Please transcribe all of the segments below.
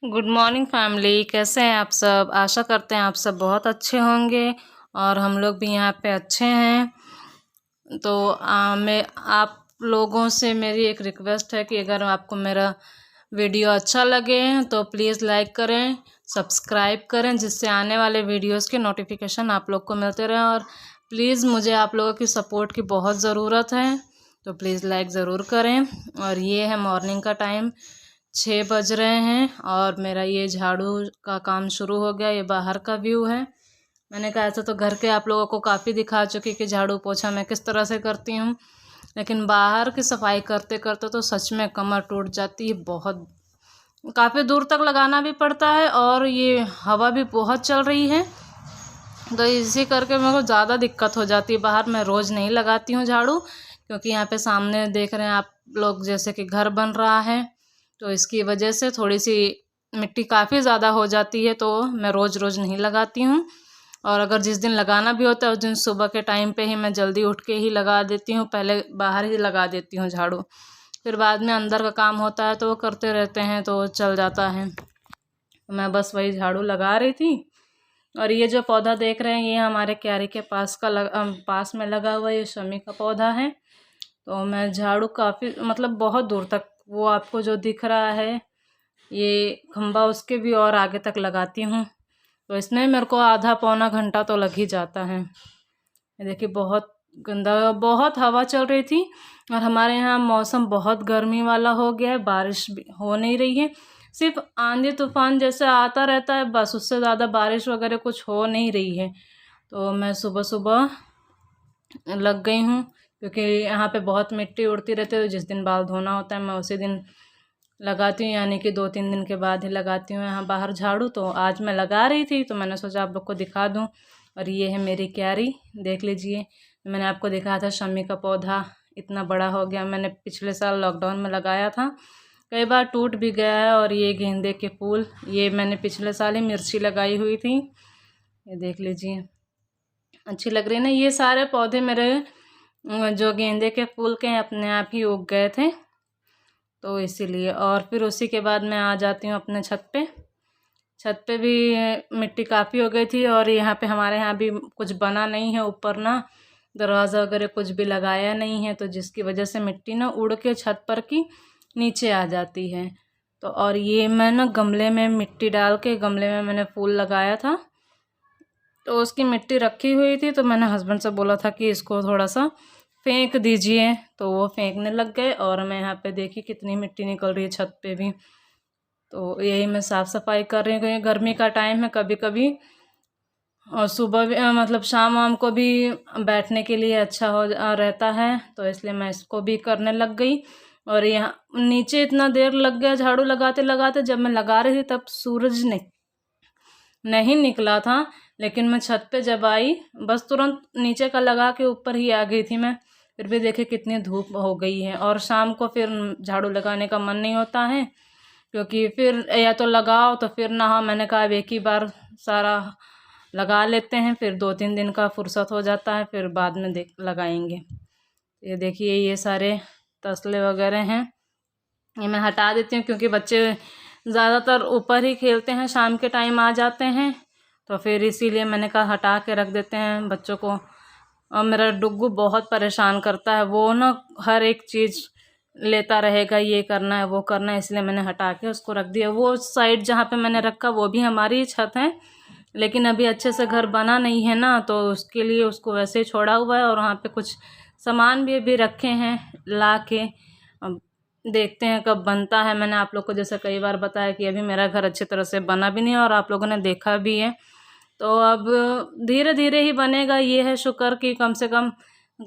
Good morning family. कैसे हैं आप सब? आशा करते हैं आप सब बहुत अच्छे होंगे और हम लोग भी यहाँ पे अच्छे हैं। तो मैं आप लोगों से मेरी एक रिक्वेस्ट है कि अगर आपको मेरा वीडियो अच्छा लगे तो प्लीज़ लाइक करें, सब्सक्राइब करें, जिससे आने वाले वीडियोस के नोटिफिकेशन आप लोग को मिलते रहें। और प्लीज़ मुझे आप लोगों की सपोर्ट की बहुत ज़रूरत है, तो प्लीज़ लाइक ज़रूर करें। और ये है मॉर्निंग का टाइम, 6 बज रहे हैं और मेरा ये झाड़ू का काम शुरू हो गया। ये बाहर का व्यू है। मैंने कहा ऐसा तो घर के आप लोगों को काफ़ी दिखा चुकी कि झाड़ू पोछा मैं किस तरह से करती हूँ, लेकिन बाहर की सफाई करते करते तो सच में कमर टूट जाती है। बहुत काफ़ी दूर तक लगाना भी पड़ता है और ये हवा भी बहुत चल रही है, तो इसी करके मेरे को ज़्यादा दिक्कत हो जाती है। बाहर मैं रोज़ नहीं लगाती हूँ झाड़ू, क्योंकि यहाँ पे सामने देख रहे हैं आप लोग जैसे कि घर बन रहा है, तो इसकी वजह से थोड़ी सी मिट्टी काफ़ी ज़्यादा हो जाती है, तो मैं रोज़ रोज़ नहीं लगाती हूँ। और अगर जिस दिन लगाना भी होता है उस दिन सुबह के टाइम पे ही मैं जल्दी उठ के ही लगा देती हूँ। पहले बाहर ही लगा देती हूँ झाड़ू, फिर बाद में अंदर का काम होता है तो वो करते रहते हैं तो चल जाता है। मैं बस वही झाड़ू लगा रही थी। और ये जो पौधा देख रहे हैं ये हमारे क्यारी के पास में लगा हुआ ये शमी का पौधा है। तो मैं झाड़ू काफ़ी मतलब बहुत दूर तक, वो आपको जो दिख रहा है ये खंबा, उसके भी और आगे तक लगाती हूँ, तो इसमें मेरे को आधा पौना घंटा तो लग ही जाता है। ये देखिए बहुत गंदा, बहुत हवा चल रही थी और हमारे यहाँ मौसम बहुत गर्मी वाला हो गया है। बारिश भी हो नहीं रही है, सिर्फ आंधी तूफान जैसे आता रहता है बस, उससे ज़्यादा बारिश वगैरह कुछ हो नहीं रही है। तो मैं सुबह सुबह लग गई हूँ, क्योंकि यहाँ पे बहुत मिट्टी उड़ती रहती है, तो जिस दिन बाल धोना होता है मैं उसी दिन लगाती हूँ, यानी कि 2-3 दिन के बाद ही लगाती हूँ यहाँ बाहर झाड़ू। तो आज मैं लगा रही थी तो मैंने सोचा आप लोग को दिखा दूँ। और ये है मेरी क्यारी, देख लीजिए। मैंने आपको दिखाया था शमी का पौधा इतना बड़ा हो गया, मैंने पिछले साल लॉकडाउन में लगाया था, कई बार टूट भी गया है। और ये गेंदे के फूल, ये मैंने पिछले साल ही मिर्ची लगाई हुई थी, ये देख लीजिए अच्छी लग रही है ना। ये सारे पौधे मेरे जो गेंदे के फूल के हैं अपने आप ही उग गए थे, तो इसीलिए। और फिर उसी के बाद मैं आ जाती हूँ अपने छत पे। छत पे भी मिट्टी काफ़ी हो गई थी और यहाँ पे हमारे यहाँ भी कुछ बना नहीं है ऊपर ना, दरवाज़ा वगैरह कुछ भी लगाया नहीं है, तो जिसकी वजह से मिट्टी ना उड़ के छत पर की नीचे आ जाती है। तो और ये मैं ना गमले में मिट्टी डाल के, गमले में मैंने फूल लगाया था, तो उसकी मिट्टी रखी हुई थी, तो मैंने हस्बैंड से बोला था कि इसको थोड़ा सा फेंक दीजिए, तो वो फेंकने लग गए। और मैं यहाँ पे देखी कितनी मिट्टी निकल रही है छत पे भी, तो यही मैं साफ़ सफाई कर रही हूँ, क्योंकि गर्मी का टाइम है। कभी कभी और सुबह भी मतलब शाम वाम को भी बैठने के लिए अच्छा रहता है, तो इसलिए मैं इसको भी करने लग गई। और यहाँ नीचे इतना देर लग गया झाड़ू लगाते लगाते, जब मैं लगा रही थी तब सूरज नहीं निकला था, लेकिन मैं छत पे जब आई बस तुरंत नीचे का लगा के ऊपर ही आ गई थी मैं। फिर भी देखे कितनी धूप हो गई है, और शाम को फिर झाड़ू लगाने का मन नहीं होता है, क्योंकि फिर या तो लगाओ तो फिर नहा। मैंने कहा अब एक ही बार सारा लगा लेते हैं, फिर 2-3 दिन का फुर्सत हो जाता है, फिर बाद में लगाएंगे। ये देखिए ये सारे तसले वगैरह हैं, ये मैं हटा देती हूँ, क्योंकि बच्चे ज़्यादातर ऊपर ही खेलते हैं, शाम के टाइम आ जाते हैं, तो फिर इसीलिए मैंने कहा हटा के रख देते हैं बच्चों को। और मेरा डुग्गू बहुत परेशान करता है, वो ना हर एक चीज़ लेता रहेगा, ये करना है वो करना है, इसलिए मैंने हटा के उसको रख दिया। वो साइड जहाँ पे मैंने रखा वो भी हमारी ही छत है, लेकिन अभी अच्छे से घर बना नहीं है ना, तो उसके लिए उसको वैसे ही छोड़ा हुआ है। और वहाँ पे कुछ सामान भी अभी रखे हैं ला के, अब देखते हैं कब बनता है। मैंने आप लोग को जैसे कई बार बताया कि अभी मेरा घर अच्छी तरह से बना भी नहीं है और आप लोगों ने देखा भी है, तो अब धीरे धीरे ही बनेगा। ये है शुक्र कि कम से कम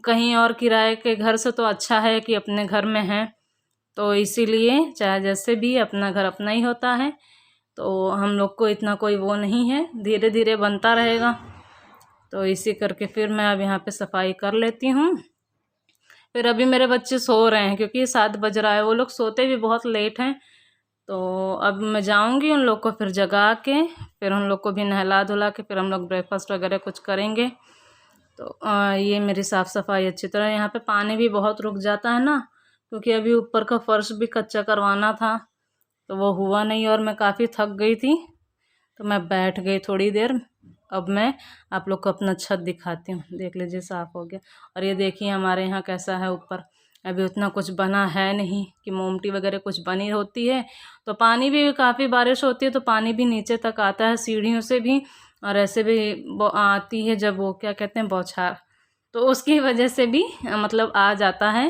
कहीं और किराए के घर से तो अच्छा है कि अपने घर में है, तो इसीलिए चाहे जैसे भी अपना घर अपना ही होता है, तो हम लोग को इतना कोई वो नहीं है, धीरे धीरे बनता रहेगा। तो इसी करके फिर मैं अब यहाँ पे सफाई कर लेती हूँ। फिर अभी मेरे बच्चे सो रहे हैं, क्योंकि 7 बज रहा है, वो लोग सोते भी बहुत लेट हैं, तो अब मैं जाऊँगी उन लोग को फिर जगा के, फिर उन लोग को भी नहला धुला के फिर हम लोग ब्रेकफास्ट वगैरह कुछ करेंगे। तो ये मेरी साफ़ सफाई अच्छी तरह। यहाँ पे पानी भी बहुत रुक जाता है ना, क्योंकि अभी ऊपर का फर्श भी कच्चा करवाना था, तो वो हुआ नहीं और मैं काफ़ी थक गई थी, तो मैं बैठ गई थोड़ी देर। अब मैं आप लोग को अपना छत दिखाती हूँ। देख लीजिए साफ़ हो गया। और ये देखिए हमारे यहाँ कैसा है ऊपर। अभी उतना कुछ बना है नहीं कि मोमटी वगैरह कुछ बनी होती है तो पानी भी, काफ़ी बारिश होती है तो पानी भी नीचे तक आता है सीढ़ियों से भी, और ऐसे भी आती है जब वो क्या कहते हैं बौछार, तो उसकी वजह से भी मतलब आ जाता है,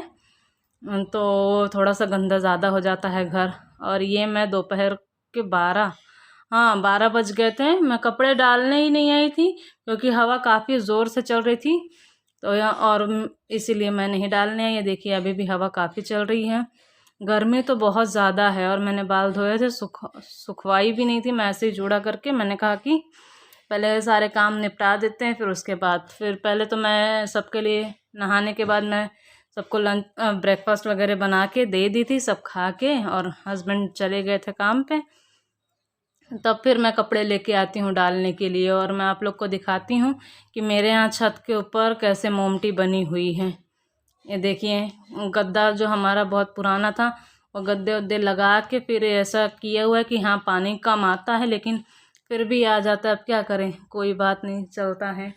तो थोड़ा सा गंदा ज़्यादा हो जाता है घर। और ये मैं दोपहर के 12 बज गए थे, मैं कपड़े डालने ही नहीं आई थी क्योंकि हवा काफ़ी ज़ोर से चल रही थी, तो यहाँ और इसीलिए मैं नहीं डालने आई। ये देखिए अभी भी हवा काफ़ी चल रही है। गर्मी तो बहुत ज़्यादा है। और मैंने बाल धोए थे, सुखवाई भी नहीं थी, मैं ऐसे ही जूड़ा करके मैंने कहा कि पहले सारे काम निपटा देते हैं, फिर उसके बाद फिर पहले तो मैं सबके लिए नहाने के बाद मैं सबको लंच ब्रेकफास्ट वगैरह बना के दे दी थी, सब खा के, और हस्बैंड चले गए थे काम पे, तब फिर मैं कपड़े लेके आती हूँ डालने के लिए। और मैं आप लोग को दिखाती हूँ कि मेरे यहाँ छत के ऊपर कैसे मोमटी बनी हुई है। ये देखिए गद्दा जो हमारा बहुत पुराना था, वो गद्दे वद्दे लगा के फिर ऐसा किया हुआ है कि हाँ पानी कम आता है लेकिन फिर भी आ जाता है। अब क्या करें, कोई बात नहीं, चलता है,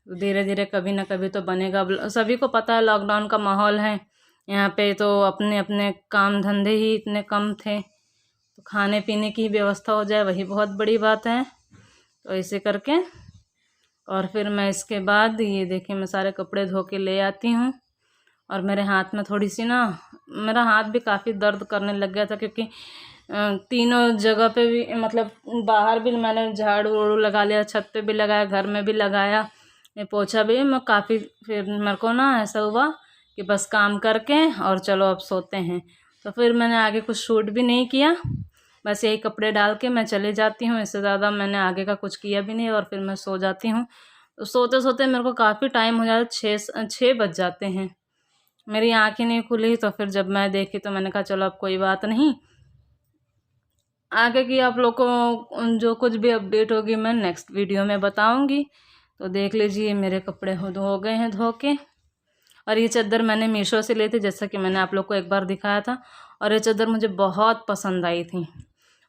धीरे धीरे कभी ना कभी तो बनेगा। सभी को पता है लॉकडाउन का माहौल है यहाँ पे, तो अपने अपने काम धंधे ही इतने कम थे, तो खाने पीने की व्यवस्था हो जाए वही बहुत बड़ी बात है। तो ऐसे करके और फिर मैं इसके बाद ये देखिए मैं सारे कपड़े धो के ले आती हूँ। और मेरे हाथ में थोड़ी सी ना, मेरा हाथ भी काफ़ी दर्द करने लग गया था क्योंकि तीनों जगह पे भी, मतलब बाहर भी मैंने झाड़ू वाड़ू लगा लिया, छत पे भी लगाया, घर में भी लगाया, ये पोछा भी, मैं काफ़ी, फिर मेरे को ना ऐसा हुआ कि बस काम करके और चलो अब सोते हैं। तो फिर मैंने आगे कुछ शूट भी नहीं किया, बस यही कपड़े डाल के मैं चले जाती हूँ, इससे ज़्यादा मैंने आगे का कुछ किया भी नहीं, और फिर मैं सो जाती हूँ। तो सोते सोते मेरे को काफ़ी टाइम हो जाता है, 6 बज जाते हैं, मेरी आँखें नहीं खुली। तो फिर जब मैं देखी तो मैंने कहा चलो अब कोई बात नहीं, आगे की आप लोग को जो कुछ भी अपडेट होगी मैं नेक्स्ट वीडियो में बताऊंगी। तो देख लीजिए मेरे कपड़े हो गए हैं धो के। और ये चादर मैंने मीशो से ली थी, जैसा कि मैंने आप लोग को एक बार दिखाया था, और ये चादर मुझे बहुत पसंद आई थी।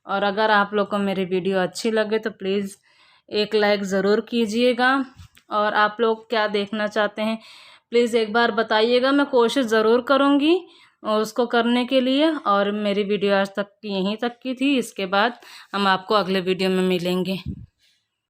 और अगर आप लोग को मेरी वीडियो अच्छी लगे तो प्लीज़ एक लाइक ज़रूर कीजिएगा। और आप लोग क्या देखना चाहते हैं प्लीज़ एक बार बताइएगा, मैं कोशिश ज़रूर करूँगी उसको करने के लिए। और मेरी वीडियो आज तक की यहीं तक की थी, इसके बाद हम आपको अगले वीडियो में मिलेंगे।